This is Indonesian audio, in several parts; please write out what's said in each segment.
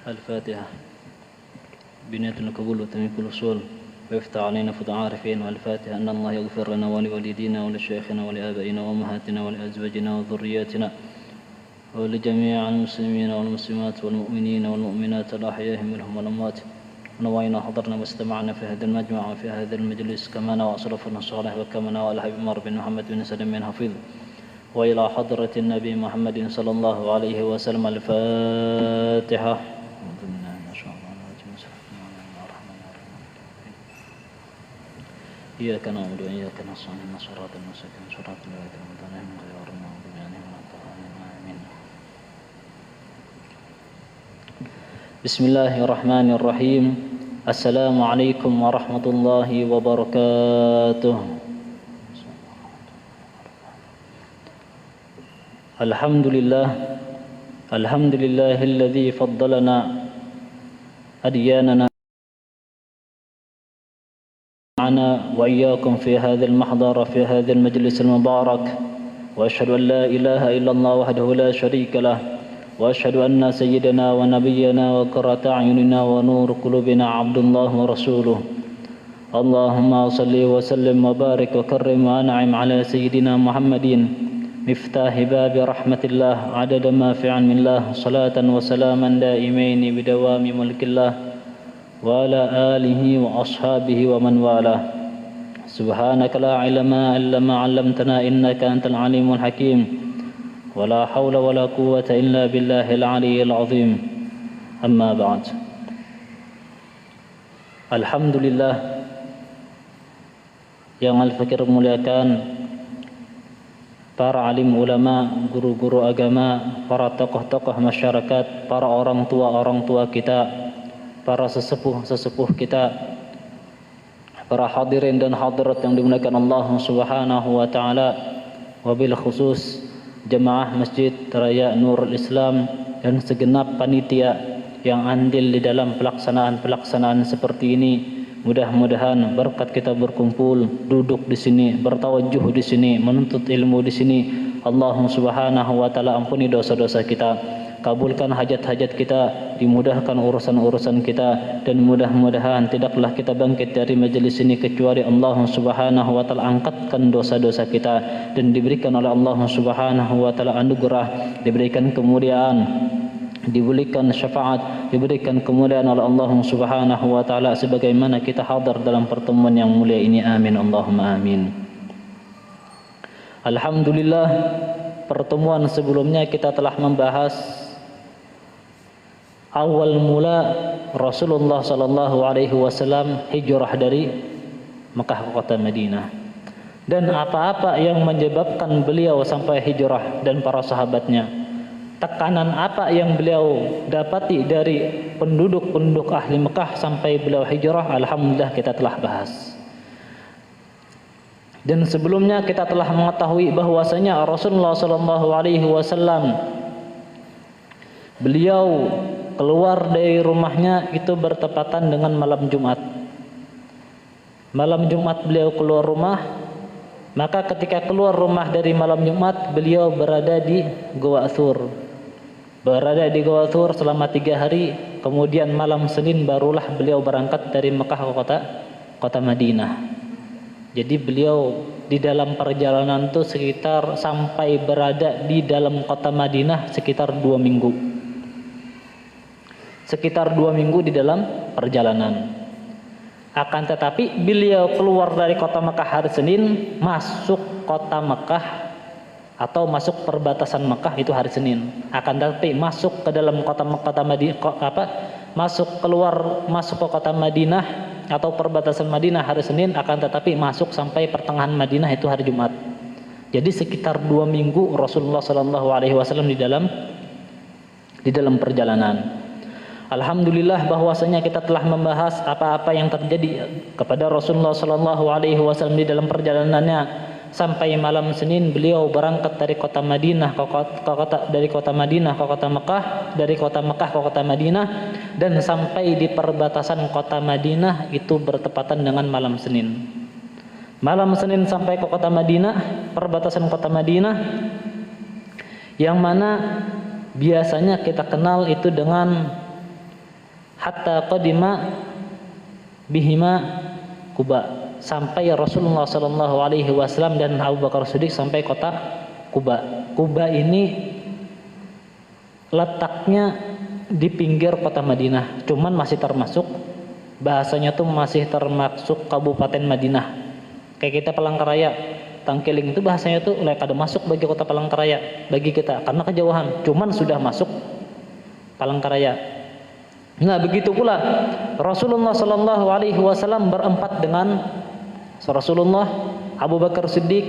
الفاتحة بنية القبول وتميم الوصول ويفتح علينا فتح عارفين. والفاتحة أن الله يغفر لنا ولوالدينا ولشيخنا ولآبائنا وأمهاتنا ولأزواجنا وذرياتنا ولجميع المسلمين والمسلمات والمؤمنين والمؤمنات الأحياء منهم والأموات. ونوينا حضرنا واستمعنا في هذا المجمع وفي هذا المجلس كما نوى أشرفنا الصالح وكما نوى الحبيب عمر بن محمد بن سلم بن حفيظ وإلى حضرة النبي محمد صلى الله عليه وسلم. الفاتحة. إياك نعبد وإياك نستعين صراط المستقيم صراط الذين أنعمت عليهم غير المغضوب عليهم ولا الضالين آمين. بسم الله الرحمن الرحيم. السلام عليكم ورحمة الله وبركاته. الحمد لله الذي فضلنا أدياننا معنا وإياكم في هذا المحضر في هذا المجلس المبارك. وأشهد أن لا إله إلا الله وحده لا شريك له وأشهد أن سيدنا ونبينا وقرة أعيننا ونور قلوبنا عبد الله ورسوله. اللهم صل وسلم وبارك وكرم وأنعم على سيدنا محمد مفتاح باب رحمة الله عدد ما في علم الله صلاة وسلاما دائمين بدوام ملك الله وعلى آله وأصحابه ومن والاه. سبحانك لا علم إلا ما علمتنا إنك أنت العليم الحكيم ولا حول ولا قوة إلا بالله العلي العظيم. أما بعد. Alhamdulillah yang Al-Fakir muliakan, para alim ulama, guru-guru agama, para tokoh-tokoh masyarakat, para orang tua kita, para sesepuh kita, para hadirin dan hadirat yang dimuliakan Allah Subhanahu wa taala, wabil khusus jemaah Masjid Raya Nurul Islam dan segenap panitia yang andil di dalam pelaksanaan seperti ini. Mudah-mudahan berkat kita berkumpul, duduk di sini, bertawajuh di sini, menuntut ilmu di sini, Allah Subhanahu wa taala ampuni dosa-dosa kita, kabulkan hajat-hajat kita, dimudahkan urusan-urusan kita, dan mudah-mudahan tidaklah kita bangkit dari majelis ini kecuali Allah Subhanahu wa taala angkatkan dosa-dosa kita dan diberikan oleh Allah Subhanahu wa taala anugerah, diberikan kemuliaan, diberikan syafaat, diberikan kemuliaan oleh Allah Subhanahu wa taala sebagaimana kita hadir dalam pertemuan yang mulia ini. Amin Allahumma amin. Alhamdulillah, pertemuan sebelumnya kita telah membahas awal mula Rasulullah sallallahu alaihi wasallam hijrah dari Mekah ke kota Madinah dan apa-apa yang menyebabkan beliau sampai hijrah dan para sahabatnya. Tekanan apa yang beliau dapati dari penduduk ahli Mekah sampai beliau hijrah, alhamdulillah kita telah bahas. Dan sebelumnya kita telah mengetahui bahwasanya Rasulullah sallallahu alaihi wasallam beliau keluar dari rumahnya itu bertepatan dengan malam Jumat. Malam Jumat beliau keluar rumah, maka ketika keluar rumah dari malam Jumat beliau berada di Gua Tsur. Berada di Gua Tsur selama 3 hari, kemudian malam Senin barulah beliau berangkat dari Mekah ke kota Madinah. Jadi beliau di dalam perjalanan itu sekitar sampai berada di dalam kota Madinah sekitar 2 minggu. Sekitar 2 minggu di dalam perjalanan. Akan tetapi beliau keluar dari kota Mekah hari Senin, masuk kota Mekah atau masuk perbatasan Mekah itu hari Senin. Akan tetapi masuk ke dalam kota Madinah, masuk ke kota Madinah atau perbatasan Madinah hari Senin, akan tetapi masuk sampai pertengahan Madinah itu hari Jumat. Jadi sekitar 2 minggu Rasulullah sallallahu alaihi wasallam di dalam perjalanan. Alhamdulillah bahwasanya kita telah membahas apa-apa yang terjadi kepada Rasulullah sallallahu alaihi wasallam di dalam perjalanannya. Sampai malam Senin beliau berangkat dari kota Madinah dari kota Madinah ke kota Mekah, dari kota Mekah ke kota Madinah, dan sampai di perbatasan kota Madinah itu bertepatan dengan malam Senin. Malam Senin sampai ke kota Madinah, perbatasan kota Madinah, yang mana biasanya kita kenal itu dengan hatta qadima bihima Quba, sampai Rasulullah sallallahu alaihi wasallam dan Abu Bakar Siddiq sampai kota Quba. Quba ini letaknya di pinggir kota Madinah, cuman masih termasuk, bahasanya tuh masih termasuk Kabupaten Madinah. Kayak kita Palangkaraya, Tangkiling itu bahasanya tuh kada masuk bagi kota Palangkaraya bagi kita karena kejauhan, cuman sudah masuk Palangkaraya. Nah, begitu pula Rasulullah sallallahu alaihi wasallam berempat dengan Rasulullah, Abu Bakar Siddiq,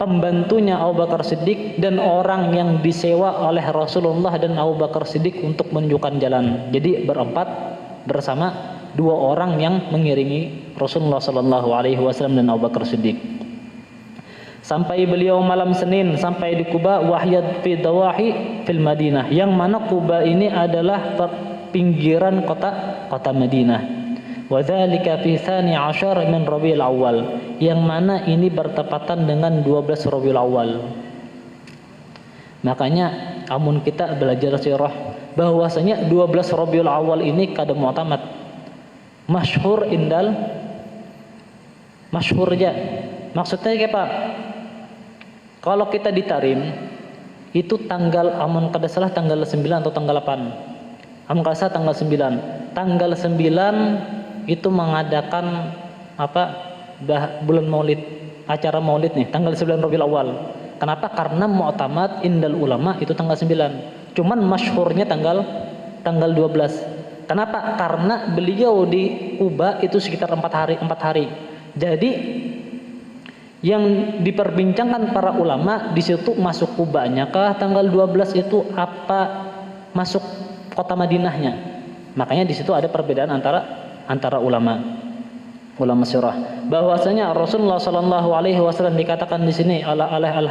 pembantunya Abu Bakar Siddiq, dan orang yang disewa oleh Rasulullah dan Abu Bakar Siddiq untuk menunjukkan jalan. Jadi berempat bersama dua orang yang mengiringi Rasulullah sallallahu alaihi wasallam dan Abu Bakar Siddiq. Sampai beliau malam Senin sampai di Quba, wahyad fi dawahi fil Madinah, yang mana Quba ini adalah pinggiran kota Madinah. Wa dzalika fi tsani 'ashar min Rabiul Awal, yang mana ini bertepatan dengan 12 Rabiul Awal. Makanya amun kita belajar sirah bahwasanya 12 Rabiul Awal ini kada mu'tamad. Masyhur indal masyhur aja. Maksudnya kayak apa? Kalau kita di Tarim itu tanggal amun kada salah tanggal 9 atau tanggal 8. Amun kada salah tanggal 9. Tanggal 9 itu mengadakan bulan Maulid, acara Maulid nih, tanggal 9 Rabiul Awal. Kenapa? Karena mu'tamad indal ulama itu tanggal 9. Cuman masyhurnya tanggal 12. Kenapa? Karena beliau di Quba itu sekitar 4 hari. Jadi yang diperbincangkan para ulama di situ masuk Qubanya kah tanggal 12 itu apa masuk kota Madinahnya. Makanya di situ ada perbedaan antara ulama sirah. Bahwasanya Rasulullah sallallahu alaihi wasallam dikatakan di sini oleh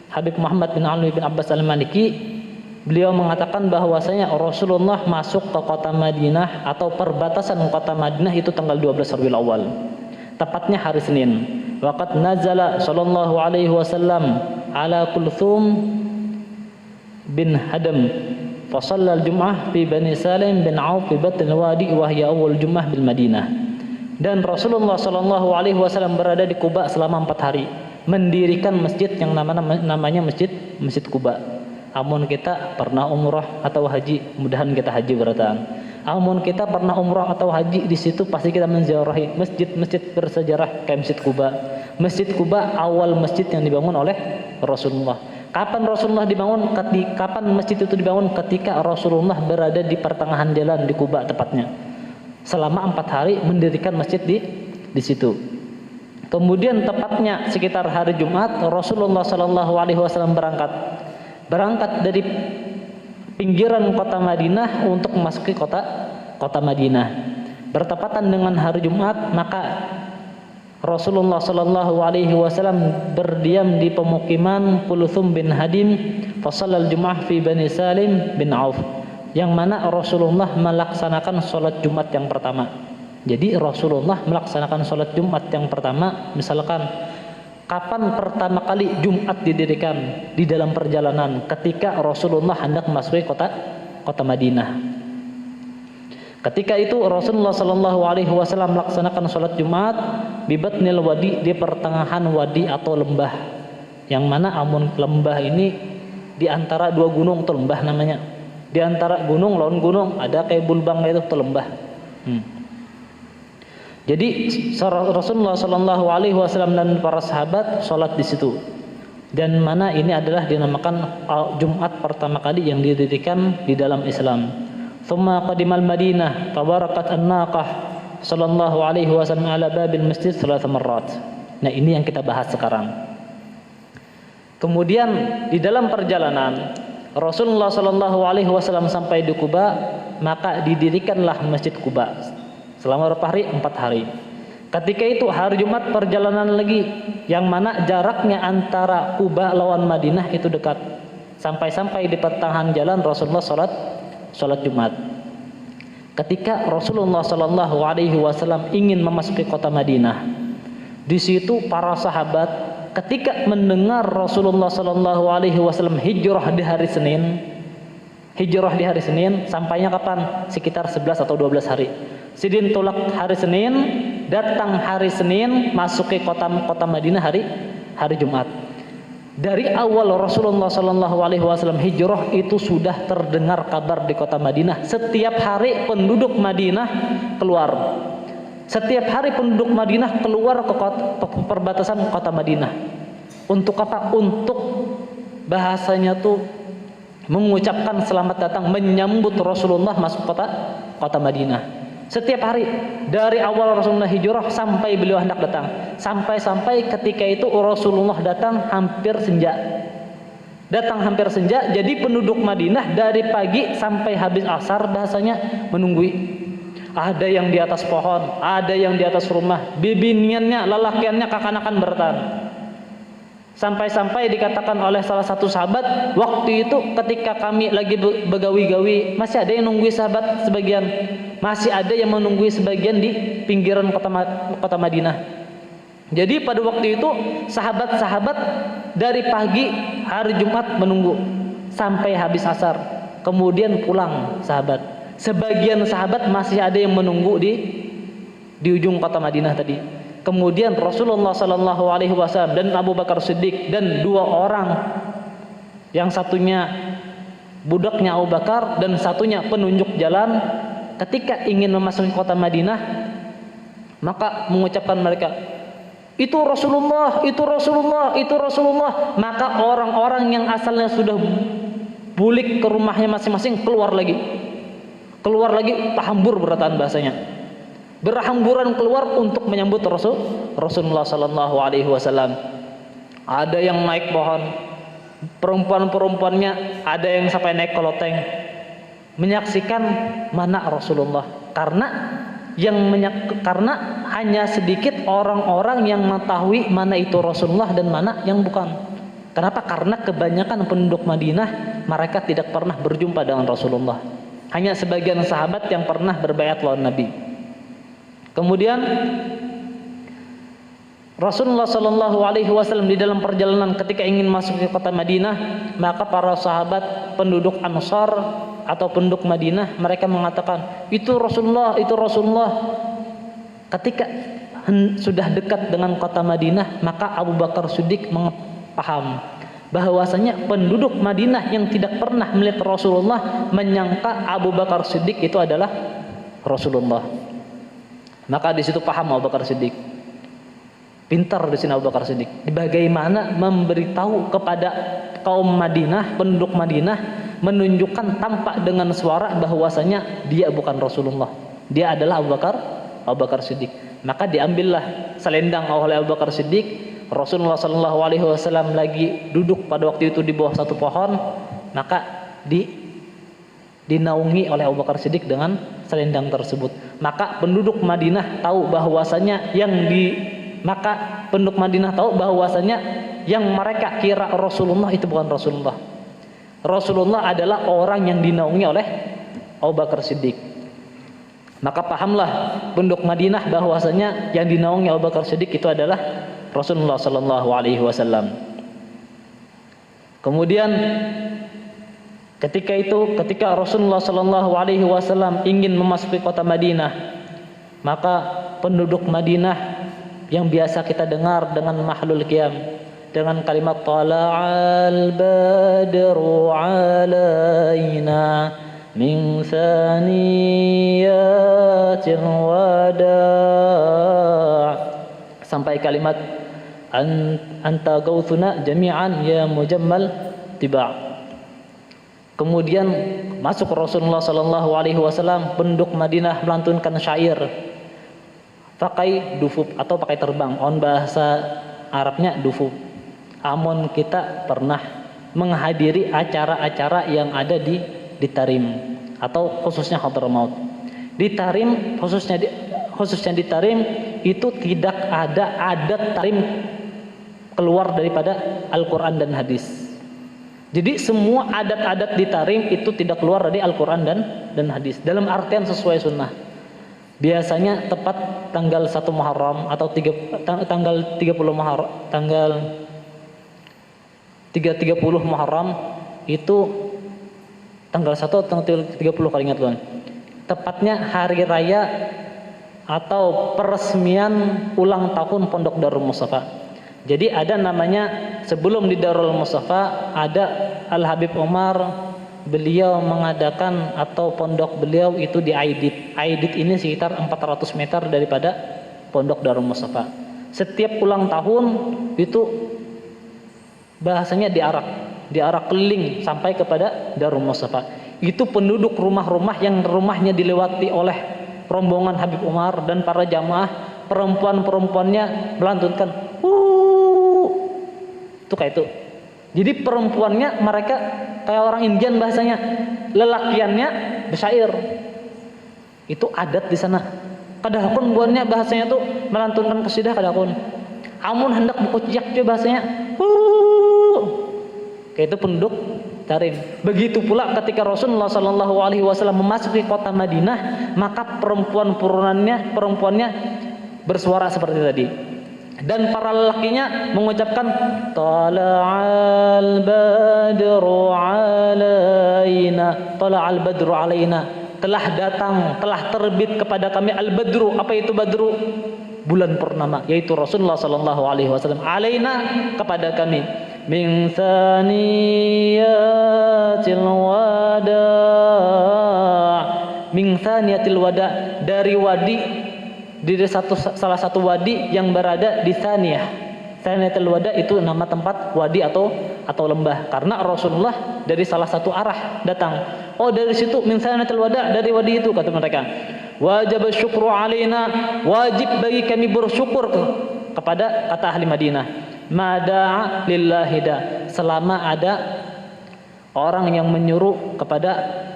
Habib Muhammad bin Ali bin Abbas Al-Maliki, beliau mengatakan bahwasanya Rasulullah masuk ke kota Madinah atau perbatasan kota Madinah itu tanggal 12 Rabiul Awal. Tepatnya hari Senin. Waqad nazala sallallahu alaihi wasallam ala Kulthum bin Hadam fa shalla al-jum'ah fi Bani Salim bin Auf fi Batn al-Wadi wa hiya awwal jum'ah bil Madinah. Dan Rasulullah sallallahu alaihi wasallam berada di Quba selama 4 hari, mendirikan masjid yang namanya Masjid Quba. Amun kita pernah umrah atau haji, mudahan kita haji beratan. Amun kita pernah umrah atau haji, di situ pasti kita menziarahi masjid-masjid bersejarah kayak Masjid Quba. Masjid Quba awal masjid yang dibangun oleh Rasulullah. Kapan Rasulullah dibangun? Kapan masjid itu dibangun? Ketika Rasulullah berada di pertengahan jalan di Quba tepatnya. Selama 4 hari mendirikan masjid di situ. Kemudian tepatnya sekitar hari Jumat Rasulullah sallallahu alaihi wasallam berangkat dari pinggiran kota Madinah untuk memasuki kota Madinah. Bertepatan dengan hari Jumat, maka Rasulullah sallallahu alaihi wasallam berdiam di pemukiman Kulthum bin Hadim fa shallal Jum'ah fi Bani Salim bin Auf, yang mana Rasulullah melaksanakan sholat Jumat yang pertama. Jadi Rasulullah melaksanakan sholat Jumat yang pertama, misalkan kapan pertama kali Jumat didirikan? Di dalam perjalanan ketika Rasulullah hendak memasuki kota Madinah. Ketika itu Rasulullah sallallahu alaihi wasallam melaksanakan sholat Jumat di Batnil Wadi, di pertengahan wadi atau lembah. Yang mana amun lembah ini di antara dua gunung itu lembah namanya. Di antara gunung lawan gunung ada kayak bulbang itu lembah. Jadi Rasulullah sallallahu alaihi wasallam dan para sahabat sholat di situ. Dan mana ini adalah dinamakan Jumat pertama kali yang didirikan di dalam Islam. Thumma qadimal Madinah tabarakat an-naqah sallallahu alaihi wasallam ala babil masjid 3 marrat. Nah, ini yang kita bahas sekarang. Kemudian di dalam perjalanan Rasulullah sallallahu alaihi wasallam sampai di Quba, maka didirikanlah Masjid Quba selama berapa hari? 4 hari. Ketika itu hari Jumat perjalanan lagi, yang mana jaraknya antara Quba lawan Madinah itu dekat. Sampai di pertengahan jalan Rasulullah sholat Jumat. Ketika Rasulullah sallallahu alaihi wasallam ingin memasuki kota Madinah, di situ para sahabat ketika mendengar Rasulullah sallallahu alaihi wasallam hijrah di hari Senin, Hijrah di hari Senin, sampainya kapan? Sekitar 11 atau 12 hari. Sidin tolak hari Senin, datang hari Senin, masuk ke kota Madinah hari Jumat. Dari awal Rasulullah SAW hijrah itu sudah terdengar kabar di kota Madinah. Setiap hari penduduk Madinah keluar. Setiap hari penduduk Madinah keluar ke perbatasan kota Madinah. Untuk apa? Untuk bahasanya tuh mengucapkan selamat datang, menyambut Rasulullah masuk kota Madinah. Setiap hari dari awal Rasulullah hijrah sampai beliau hendak datang, sampai ketika itu Rasulullah datang hampir senja. Jadi penduduk Madinah dari pagi sampai habis asar bahasanya menunggui. Ada yang di atas pohon, ada yang di atas rumah, bibiniannya, lelakiannya, kakanakan bertahan. Sampai dikatakan oleh salah satu sahabat, waktu itu ketika kami lagi begawi-gawi, masih ada yang nunggui sahabat sebagian, masih ada yang menunggui sebagian di pinggiran kota Madinah. Jadi pada waktu itu sahabat-sahabat dari pagi hari Jumat menunggu sampai habis asar, kemudian pulang sahabat. Sebagian sahabat masih ada yang menunggu di ujung kota Madinah tadi. Kemudian Rasulullah SAW dan Abu Bakar Siddiq dan dua orang, yang satunya budaknya Abu Bakar dan satunya penunjuk jalan, ketika ingin memasuki kota Madinah, maka mengucapkan mereka, itu Rasulullah, itu Rasulullah, itu Rasulullah. Maka orang-orang yang asalnya sudah bulik ke rumahnya masing-masing keluar lagi, hambur bertahan bahasanya. Berhamburan keluar untuk menyambut Rasulullah SAW. Ada yang naik pohon, perempuan-perempuannya ada yang sampai naik keloteng menyaksikan mana Rasulullah, karena hanya sedikit orang-orang yang mengetahui mana itu Rasulullah dan mana yang bukan. Kenapa? Karena kebanyakan penduduk Madinah mereka tidak pernah berjumpa dengan Rasulullah. Hanya sebagian sahabat yang pernah berbaiat lawan Nabi. Kemudian Rasulullah SAW di dalam perjalanan ketika ingin masuk ke kota Madinah, maka para sahabat penduduk Ansar atau penduduk Madinah mereka mengatakan, itu Rasulullah, itu Rasulullah. Ketika sudah dekat dengan kota Madinah, maka Abu Bakar Siddiq paham bahwasanya penduduk Madinah yang tidak pernah melihat Rasulullah menyangka Abu Bakar Siddiq itu adalah Rasulullah. Maka di situ paham Abu Bakar Siddiq. Pintar di sini Abu Bakar Siddiq. Bagaimana memberitahu kepada kaum Madinah, penduduk Madinah, menunjukkan tampak dengan suara bahwasanya dia bukan Rasulullah. Dia adalah Abu Bakar Siddiq. Maka diambillah selendang oleh Abu Bakar Siddiq. Rasulullah SAW lagi duduk pada waktu itu di bawah satu pohon, maka dinaungi oleh Abu Bakar Siddiq dengan selendang tersebut. Maka penduduk Madinah tahu bahwasanya yang mereka kira Rasulullah itu bukan Rasulullah. Rasulullah adalah orang yang dinaungi oleh Abu Bakar Siddiq. Maka pahamlah penduduk Madinah bahwasanya yang dinaungi Abu Bakar Siddiq itu adalah Rasulullah SAW. Kemudian ketika Rasulullah SAW ingin memasuki kota Madinah, maka penduduk Madinah yang biasa kita dengar dengan mahlul qiyam, dengan kalimat tala'al badru alaina min saniyatil wada' sampai kalimat anta gauthuna jami'an ya mujammal tiba'. Kemudian masuk Rasulullah SAW, penduduk Madinah melantunkan syair pakai dufub atau pakai terbang. On bahasa Arabnya dufub. Amun kita pernah menghadiri acara-acara yang ada di Tarim atau khususnya Hadramaut. Di Tarim khususnya di Tarim itu tidak ada adat Tarim keluar daripada Al-Quran dan hadis. Jadi semua adat-adat di Tarim itu tidak keluar dari Al-Quran dan hadis. Dalam artian sesuai sunnah. Biasanya tepat tanggal 1 Muharram atau tanggal 30 Muharram, tanggal 30 Muharram itu Tanggal 1 atau tanggal 30 kalau ingat Tuan. Tepatnya hari raya atau peresmian ulang tahun Pondok Darul Mustafa. Jadi ada namanya, sebelum di Darul Mustafa ada Al Habib Umar, beliau mengadakan atau pondok beliau itu di Aidit. Aidit ini sekitar 400 meter daripada Pondok Darul Mustafa. Setiap ulang tahun itu bahasanya diarak keliling sampai kepada Darul Mustafa. Itu penduduk rumah-rumah yang rumahnya dilewati oleh rombongan Habib Umar dan para jamaah, perempuan-perempuannya melantunkan itu kayak itu. Jadi perempuannya mereka kayak orang Indian bahasanya, lelakiannya bersyair. Itu adat di sana. Kadahkun buannya bahasanya tuh melantunkan qasidah kadahkun. Amun hendak buku ciak juga bahasanya. Kayak itu penduduk Tarim. Begitu pula ketika Rasulullah Shallallahu Alaihi Wasallam memasuki kota Madinah, maka perempuannya bersuara seperti tadi. Dan para lelakinya mengucapkan tala'al badru alaina, tala'al badru alaina, telah datang, telah terbit kepada kami al-badru. Apa itu badru? Bulan purnama, yaitu Rasulullah sallallahu alaihi wasallam, alaina, kepada kami, min thaniyatil wada, min thaniyatil wada, dari wadi, salah satu wadi yang berada di Thaniyah. Thaniyatul Wada itu nama tempat wadi atau lembah, karena Rasulullah dari salah satu arah datang. Oh, dari situ, min Thaniyatul Wada, dari wadi itu, kata mereka. Wajib syukru alaina, wajib bagi kami bersyukur kepada, kata ahli Madinah, mada'a lillahi da, selama ada orang yang menyuruh kepada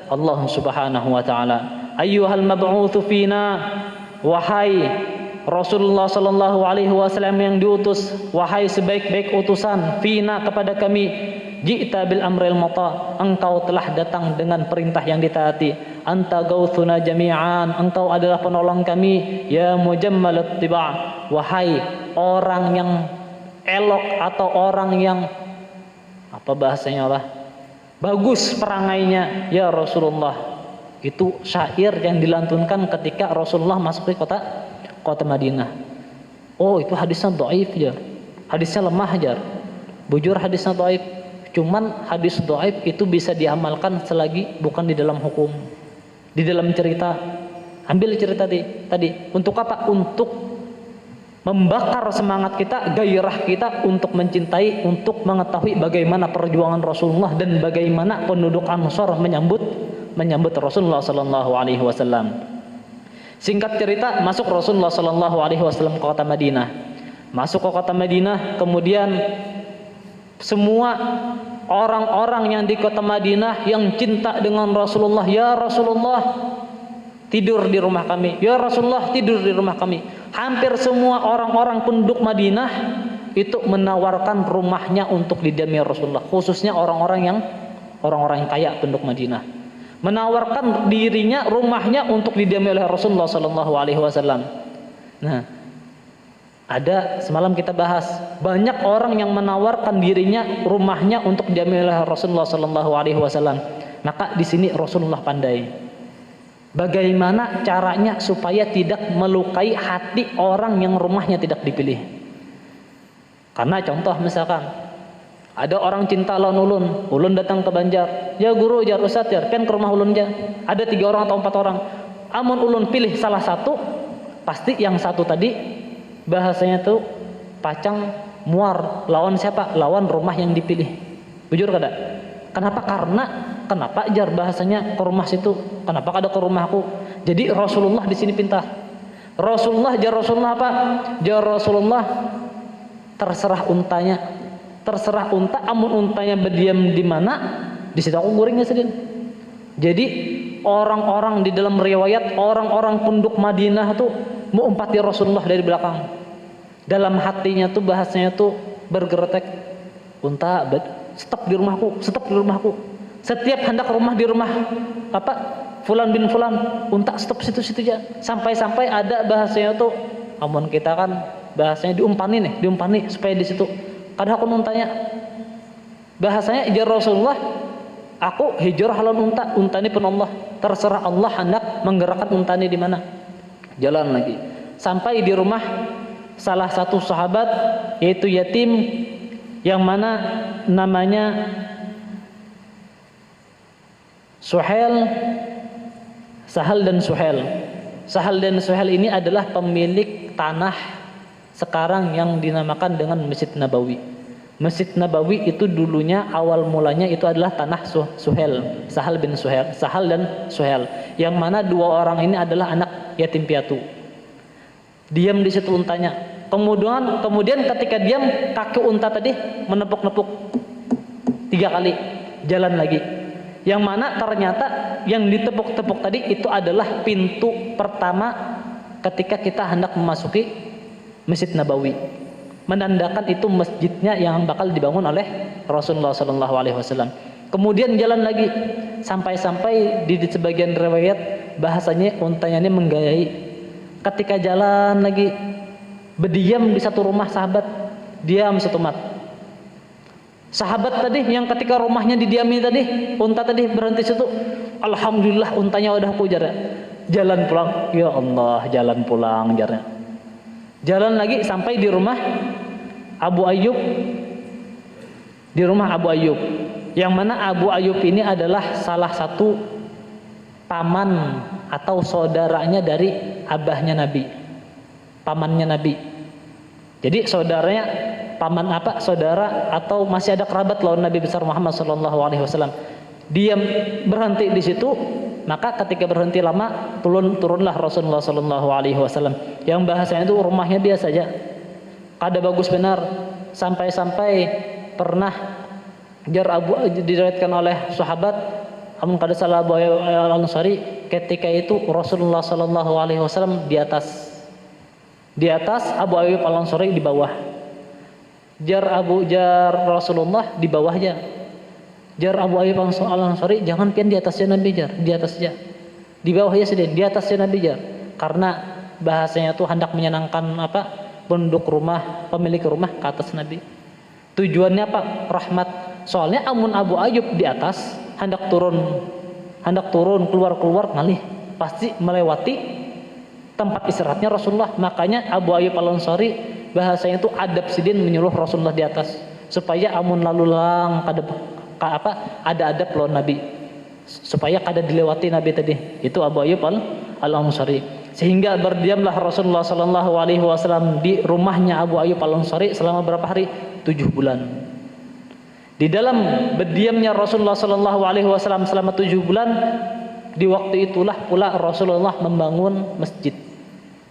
Allah Subhanahu wa taala. Ayyuhal mab'utsu fina, wahai Rasulullah sallallahu alaihi wasallam yang diutus, wahai sebaik-baik utusan, fina, kepada kami, ji'ta bil amril mata, engkau telah datang dengan perintah yang ditaati, anta gauthuna jami'an, engkau adalah penolong kami, ya mujammalat tiba', wahai orang yang elok atau orang yang apa bahasanya lah, bagus perangainya, ya Rasulullah. Itu syair yang dilantunkan ketika Rasulullah masuk ke kota Madinah. Oh, itu hadisnya dhaif jar. Hadisnya lemah jar. Bujur hadisnya dhaif. Cuman hadis dhaif itu bisa diamalkan selagi bukan di dalam hukum. Di dalam cerita. Ambil cerita tadi. Untuk apa? Untuk membakar semangat kita, gairah kita untuk mencintai, untuk mengetahui bagaimana perjuangan Rasulullah dan bagaimana penduduk Ansor menyambut Rasulullah sallallahu alaihi wasallam. Singkat cerita, masuk Rasulullah sallallahu alaihi wasallam ke kota Madinah. Masuk ke kota Madinah, kemudian semua orang-orang yang di kota Madinah yang cinta dengan Rasulullah, ya Rasulullah, tidur di rumah kami. Ya Rasulullah, tidur di rumah kami. Hampir semua orang-orang penduduk Madinah itu menawarkan rumahnya untuk didiami Rasulullah, khususnya orang-orang yang kaya penduduk Madinah. Menawarkan dirinya, rumahnya untuk didiami oleh Rasulullah sallallahu alaihi wasallam. Nah, ada semalam kita bahas, banyak orang yang menawarkan dirinya, rumahnya untuk didiami oleh Rasulullah sallallahu alaihi wasallam. Maka di sini Rasulullah pandai bagaimana caranya supaya tidak melukai hati orang yang rumahnya tidak dipilih. Karena contoh misalkan ada orang cinta lawan ulun datang ke Banjar, ya guru, jar ustaz, jar pen ke rumah ulun ja. Ada 3 orang atau 4 orang. Amun ulun pilih salah satu, pasti yang satu tadi bahasanya tuh pacang muar, lawan siapa? Lawan rumah yang dipilih. Jujur kada? Kenapa jar bahasanya ke rumah situ? Kenapa kada ke rumahku? Jadi Rasulullah di sini pintar. Rasulullah apa? Jar Rasulullah, terserah untanya. Terserah unta, amun untanya berdiam di mana, di situ aku gorengnya sedih. Jadi orang-orang di dalam riwayat, orang-orang penduduk Madinah tuh mau umpati Rasulullah dari belakang. Dalam hatinya tuh bahasanya tuh bergeretek, unta stop di rumahku, stop di rumahku. Setiap hendak rumah di rumah apa Fulan bin Fulan, unta stop situ-situ aja. Sampai-sampai ada bahasanya tuh, amun kita kan bahasanya diumpani supaya di situ. Kadang aku nanya, bahasanya jar Rasulullah, Aku hijrah lawan unta, unta ini pun Allah. Terserah Allah hendak menggerakkan unta ini di mana. Jalan lagi. Sampai di rumah salah satu sahabat, yaitu yatim yang mana namanya Suhail, Sahal dan Suhail. Sahal dan Suhail ini adalah pemilik tanah sekarang yang dinamakan dengan Masjid Nabawi. Masjid Nabawi itu dulunya awal mulanya itu adalah tanah Suhail, Sahal bin Suhail, Sahal dan Suhail, yang mana dua orang ini adalah anak yatim piatu. Diam di situ untanya. Kemudian ketika diam, kaki unta tadi menepuk-nepuk 3 kali, jalan lagi. Yang mana ternyata yang ditepuk-tepuk tadi itu adalah pintu pertama ketika kita hendak memasuki Masjid Nabawi, menandakan itu masjidnya yang bakal dibangun oleh Rasulullah SAW. Kemudian jalan lagi sampai di sebagian riwayat bahasanya untanya ini menggayai. Ketika jalan lagi berdiam di satu rumah sahabat, diam satu mat. Sahabat tadi yang ketika rumahnya didiami tadi, unta tadi berhenti situ. Alhamdulillah untanya udah aku jar. Jalan pulang, ya Allah, jalan pulang jarnya. Jalan lagi sampai di rumah Abu Ayyub. Di rumah Abu Ayyub, yang mana Abu Ayyub ini adalah salah satu paman atau saudaranya dari abahnya Nabi, pamannya Nabi. Jadi saudaranya paman apa? Saudara atau masih ada kerabat lawan Nabi besar Muhammad SAW. Dia berhenti di situ, maka ketika berhenti lama turunlah Rasulullah SAW. Yang bahasanya itu rumahnya biasa aja, kada bagus benar, sampai pernah diriwayatkan oleh sahabat Amun kada salah Abu Ayyub Al-Ansari, ketika itu Rasulullah SAW di atas, Abu Ayyub Al-Ansari di bawah. Jar Rasulullah di bawahnya. Jar Abu Ayyub Al-Ansari, jangan pian di atasnya Nabi jar, di atasnya. Di bawahnya sedih, di atasnya Nabi jar. Karena bahasanya itu hendak menyenangkan penduduk rumah, pemilik rumah ke atas Nabi. Tujuannya apa? Rahmat. Soalnya amun Abu Ayyub di atas hendak turun keluar ngalih, pasti melewati tempat istirahatnya Rasulullah. Makanya Abu Ayyub Al-Ansari bahasanya itu adab sidin menyuruh Rasulullah di atas, supaya amun lalu lang ada adab lawan Nabi, supaya kada dilewati Nabi tadi. Itu Abu Ayyub Al-Ansari. Sehingga berdiamlah Rasulullah SAW di rumahnya Abu Ayyub Al-Ansari selama berapa hari? 7 bulan. Di dalam berdiamnya Rasulullah SAW selama 7 bulan, di waktu itulah pula Rasulullah membangun masjid.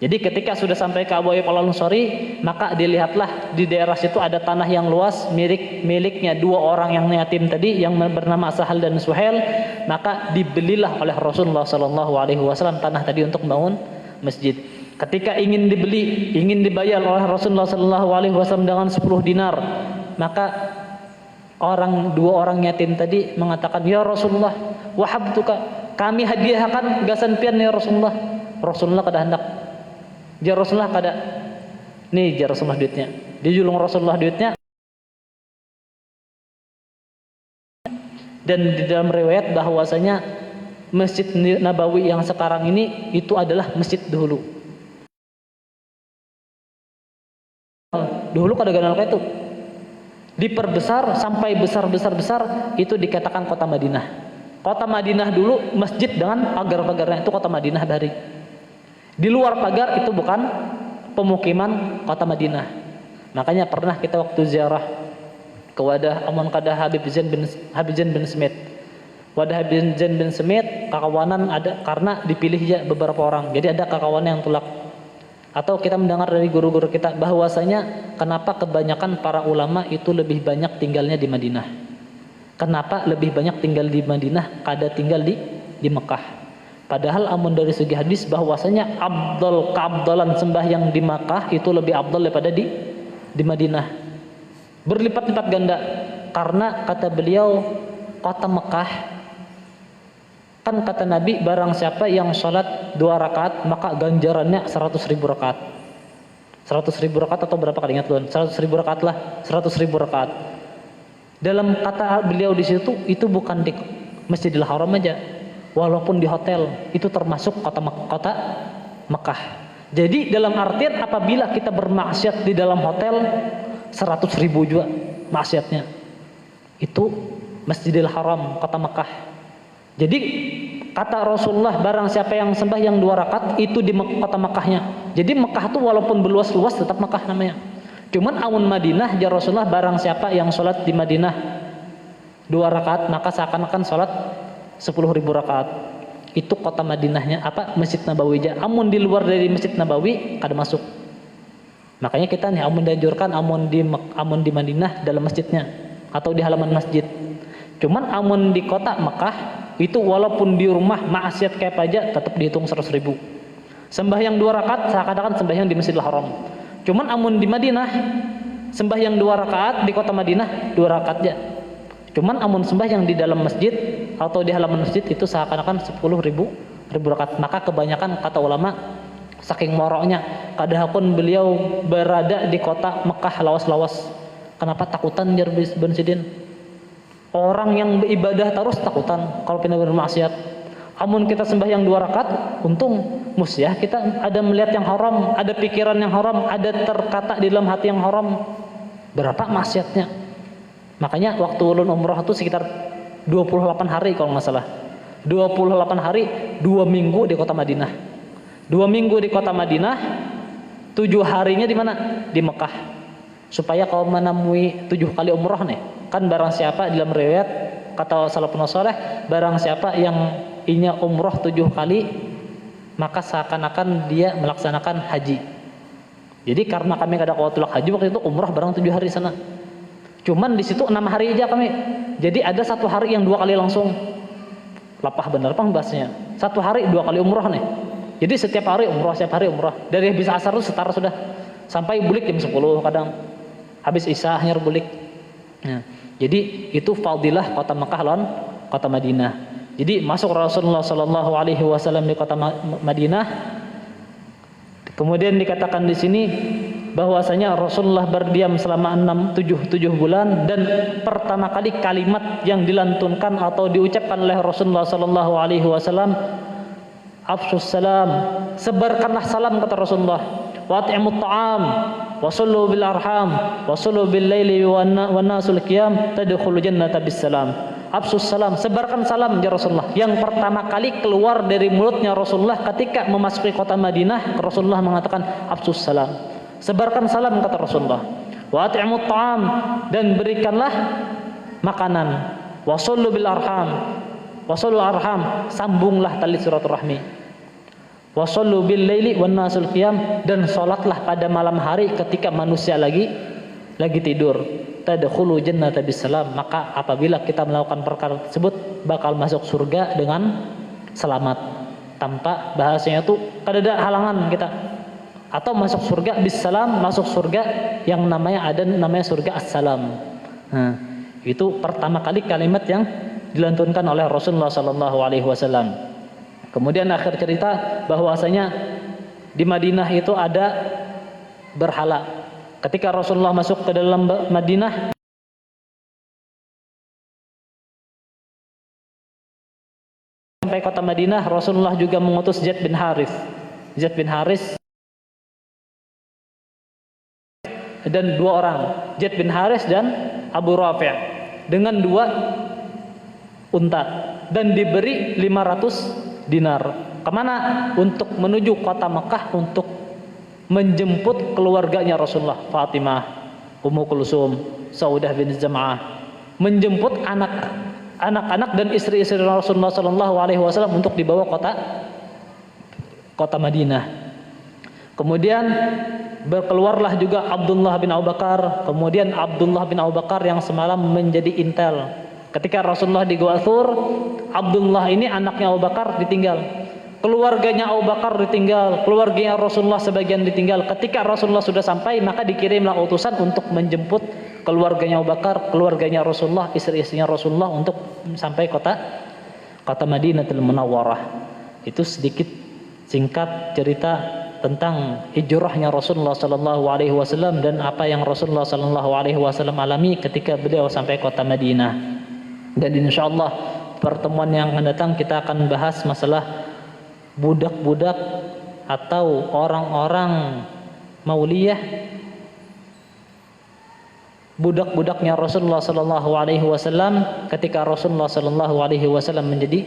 Jadi ketika sudah sampai ke Abu Ayyub Al-Ansari, maka dilihatlah di daerah situ ada tanah yang luas miliknya 2 orang yang yatim tadi yang bernama Sahal dan Suhail. Maka dibelilah oleh Rasulullah SAW tanah tadi untuk membangun masjid. Ketika ingin dibayar oleh Rasulullah SAW dengan 10 dinar, maka 2 orang yatim tadi mengatakan, ya Rasulullah, wahabtuka, kami hadiahkan gasan pian ya Rasulullah. Rasulullah kada hendak. Jar Rasulullah kada. Nih jar Rasulullah duitnya. Dijulung Rasulullah duitnya. Dan di dalam riwayat bahwasanya Masjid Nabawi yang sekarang ini itu adalah masjid dulu. Dulu kada ganal kayak itu. Diperbesar sampai besar itu dikatakan kota Madinah. Kota Madinah dulu masjid dengan pagar-pagarnya itu kota Madinah dari. Di luar pagar itu bukan pemukiman kota Madinah. Makanya pernah kita waktu ziarah ke wadah amun kada Habib Zain bin Smith. Wadah Habib Zain bin Smith kakawanan ada karena dipilih ya beberapa orang. Jadi ada kakawanan yang tulak. Atau kita mendengar dari guru-guru kita bahwasanya kenapa kebanyakan para ulama itu lebih banyak tinggalnya di Madinah. Kenapa lebih banyak tinggal di Madinah kada tinggal di Mekah. Padahal amun dari segi hadis bahwasanya keabdalan sembahyang di Makkah itu lebih abdal daripada di Madinah. Berlipat-lipat ganda. Karena kata beliau kota Mekah, kan kata Nabi barang siapa yang sholat 2 rakaat maka ganjarannya 100.000 rakaat. 100.000 rakaat atau berapa kali ingat luan? 100.000 rakaat lah, 100.000 rakaat. Dalam kata beliau di situ itu bukan Masjidil Haram aja, walaupun di hotel, itu termasuk kota Mekah. Jadi dalam artian apabila kita bermaksiat di dalam hotel 100.000 juga maksiatnya, itu Masjidil Haram, kota Mekah. Jadi kata Rasulullah, barang siapa yang sembahyang 2 rakaat itu di kota Mekahnya. Jadi Mekah itu walaupun berluas-luas tetap Mekah namanya. Cuman amun Madinah, ya Rasulullah, barang siapa yang sholat di Madinah 2 rakaat maka seakan-akan sholat 10.000 rakaat. Itu kota Madinahnya Masjid Nabawi aja. Amun di luar dari Masjid Nabawi kada masuk. Makanya kita nih amun dianjurkan amun di Madinah dalam masjidnya atau di halaman masjid. Cuman amun di kota Mekah itu walaupun di rumah maksiat kayak apa aja tetap dihitung 100.000. Sembahyang 2 rakaat seakan-akan sembahyang di Masjidil Haram. Cuman amun di Madinah sembahyang 2 rakaat di kota Madinah 2 rakaat aja. Cuman amun sembahyang di dalam masjid atau di halaman masjid itu seakan-akan 10.000 rakaat. Maka kebanyakan kata ulama saking moroknya kadahapun beliau berada di kota Mekah lawas-lawas. Kenapa takutan jar Ben Sidin? Orang yang beribadah terus takutan kalau pindah bermaksiat. Amun kita sembahyang 2 rakaat, untung ya kita ada melihat yang haram, ada pikiran yang haram, ada terkata di dalam hati yang haram. Berapa maksiatnya? Makanya waktu ulun umrah itu sekitar 28 hari kalau nggak salah. 28 hari, 2 minggu di kota Madinah. 2 minggu di kota Madinah, 7 harinya di mana? Di Mekah. Supaya kau menemui 7 kali umrah nih. Kan barang siapa dalam riwayat kata salafun saleh, barang siapa yang inya umrah 7 kali maka seakan-akan dia melaksanakan haji. Jadi karena kami kada kuat haji waktu itu umrah barang 7 hari sana. Cuman di situ 6 hari aja kami. Jadi ada 1 hari yang 2 kali langsung. Lapah bener pang bahasnya. 1 hari 2 kali umrah nih. Jadi setiap hari umrah, setiap hari umrah. Dari habis asar itu setara sudah. Sampai bulik jam 10 kadang. Habis isya hanyar bulik. Nah, jadi itu fadilah kota Mekah lawan kota Madinah. Jadi masuk Rasulullah sallallahu alaihi wasallam di kota Madinah. Kemudian dikatakan di sini bahwasanya Rasulullah berdiam selama 7 bulan, dan pertama kali kalimat yang dilantunkan atau diucapkan oleh Rasulullah sallallahu alaihi wasallam, afshus salam, sebarkanlah salam, kata Rasulullah. Wa at'imut ta'am wa sallu bil arham wa sallu bil laili wan nasul qiyam tadkhulul jannata bis salam. Afshus salam, sebarkan salam ya Rasulullah. Yang pertama kali keluar dari mulutnya Rasulullah ketika memasuki kota Madinah, Rasulullah mengatakan afshus salam, sebarkan salam, kata Rasulullah. Wa at'imut ta'am, dan berikanlah makanan. Wa sallu bil arham, wa sallu arham, sambunglah tali silaturahmi. Wa sallu bil laili wan nasul qiyam, dan salatlah pada malam hari ketika manusia lagi tidur. Tadkhulu jannata bisalam, maka apabila kita melakukan perkara tersebut bakal masuk surga dengan selamat, tanpa bahasanya itu kada ada halangan kita. Atau masuk surga bisalam, masuk surga yang namanya surga assalam. Nah, itu pertama kali kalimat yang dilantunkan oleh Rasulullah sallallahu alaihi wasallam. Kemudian akhir cerita bahwasanya di Madinah itu ada berhala. Ketika Rasulullah masuk ke dalam Madinah, sampai kota Madinah, Rasulullah juga mengutus Zaid bin Harith dan 2 orang, Zaid bin Harith dan Abu Rafi', dengan 2 unta, dan diberi 500 dinar. Kemana? Untuk menuju kota Mekah, untuk menjemput keluarganya Rasulullah, Fatimah, Ummu Kulsum, Saudah bin Zam'ah, menjemput anak-anak dan istri-istri Rasulullah sallallahu alaihi wasallam untuk dibawa kota Madinah. Kemudian berkeluarlah juga Abdullah bin Abu Bakar. Kemudian Abdullah bin Abu Bakar yang semalam menjadi intel. Ketika Rasulullah di Gua Tsur, Abdullah ini anaknya Abu Bakar ditinggal. Keluarganya Abu Bakar ditinggal, keluarganya Rasulullah sebagian ditinggal. Ketika Rasulullah sudah sampai, maka dikirimlah utusan untuk menjemput keluarganya Abu Bakar, keluarganya Rasulullah, istri-istrinya Rasulullah untuk sampai kota Madinatul Munawwarah. Itu sedikit singkat cerita tentang hijrahnya Rasulullah sallallahu alaihi wasallam dan apa yang Rasulullah sallallahu alaihi wasallam alami ketika beliau sampai kota Madinah. Dan insyaallah pertemuan yang akan datang kita akan bahas masalah budak-budak atau orang-orang mauliyah, budak-budaknya Rasulullah sallallahu alaihi wasallam ketika Rasulullah sallallahu alaihi wasallam menjadi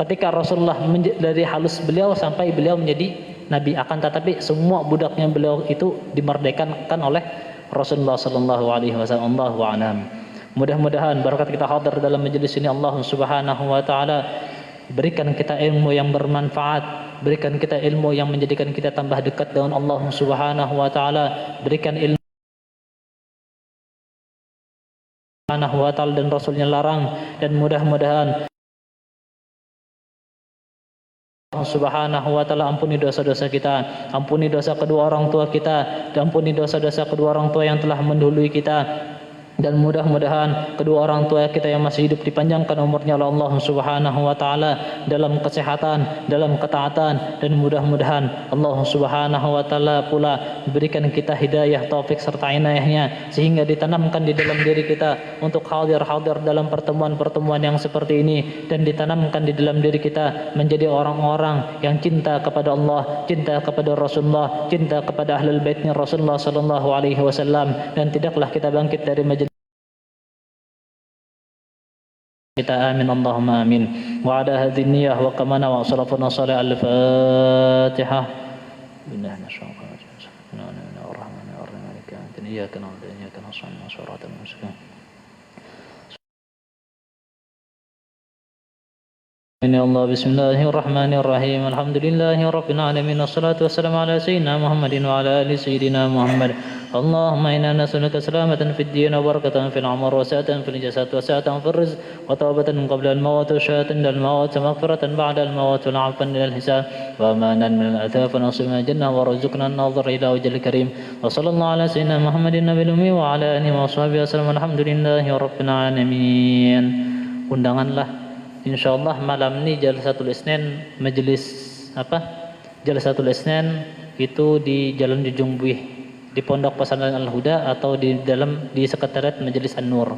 ketika Rasulullah dari halus beliau sampai beliau menjadi nabi, akan tetapi semua budaknya beliau itu dimerdekakan oleh Rasulullah sallallahu alaihi wasallam. Allahu a'lam. Mudah-mudahan berkat kita hadir dalam majelis ini Allah Subhanahu wa taala berikan kita ilmu yang bermanfaat, berikan kita ilmu yang menjadikan kita tambah dekat dengan Allah Subhanahu wa taala, berikan ilmu Subhanahu wa taala dan Rasulnya larang, dan mudah-mudahan Allah Subhanahu wa taala ampuni dosa-dosa kita, ampuni dosa kedua orang tua kita, dan ampuni dosa-dosa kedua orang tua yang telah mendahului kita, dan mudah-mudahan kedua orang tua kita yang masih hidup dipanjangkan umurnya oleh Allah Subhanahu wa taala dalam kesehatan, dalam ketaatan, dan mudah-mudahan Allah Subhanahu wa taala pula berikan kita hidayah, taufik serta inayahnya sehingga ditanamkan di dalam diri kita untuk hadir dalam pertemuan-pertemuan yang seperti ini, dan ditanamkan di dalam diri kita menjadi orang-orang yang cinta kepada Allah, cinta kepada Rasulullah, cinta kepada ahlul baitnya Rasulullah sallallahu alaihi wasallam, dan tidaklah kita bangkit dari majelis kita. Amin Allahumma amin. Wa ala hadhihi niyyah wa kamana wa salafuna salih al-Fatihah. Billahi minasyaitonir rajim. Bismillahirrahmanirrahim. Iyyaka na'budu wa iyyaka nasta'in. Shiratal mustaqim. Ya Allah, bismillahirrahmanirrahim. Alhamdulillahi rabbil alamin. Wassalatu wassalamu ala sayyidina Muhammadin wa ala ali sayyidina Muhammad. Allahumma inna nas'aluka salamatan fid din wa barakatan fil umur wa sa'atan fil jasad wa sa'atan fil rizq wa tawbatan qabla al maut wa syahadatan lil maut wa maghfiratan ba'da al maut wa 'afwan lil hisab wa amanan min al athaf wa nasibna jannah wa rizqna an-nadhir ila wajhil karim. Wa sallallahu ala sayyidina Muhammadin nabiyil ummi wa ala alihi wa sahbihi wasallam. Alhamdulillahi rabbil alamin. Undanganlah insyaallah malam ini Jalsatul Isnin, majelis Jalsatul Isnin itu di Jalan Jujung Buih di Pondok Pesantren Al-Huda atau di sekretariat Majelis An-Nur.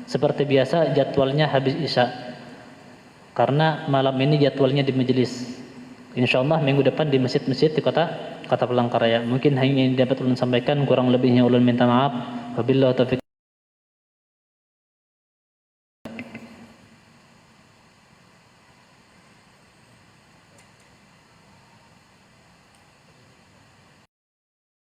Seperti biasa jadwalnya habis Isya. Karena malam ini jadwalnya di majelis. Insyaallah minggu depan di masjid-masjid di kota Palangkaraya. Mungkin hanya yang dapat ulun sampaikan, kurang lebihnya ulun minta maaf. Wabillahi taufiq.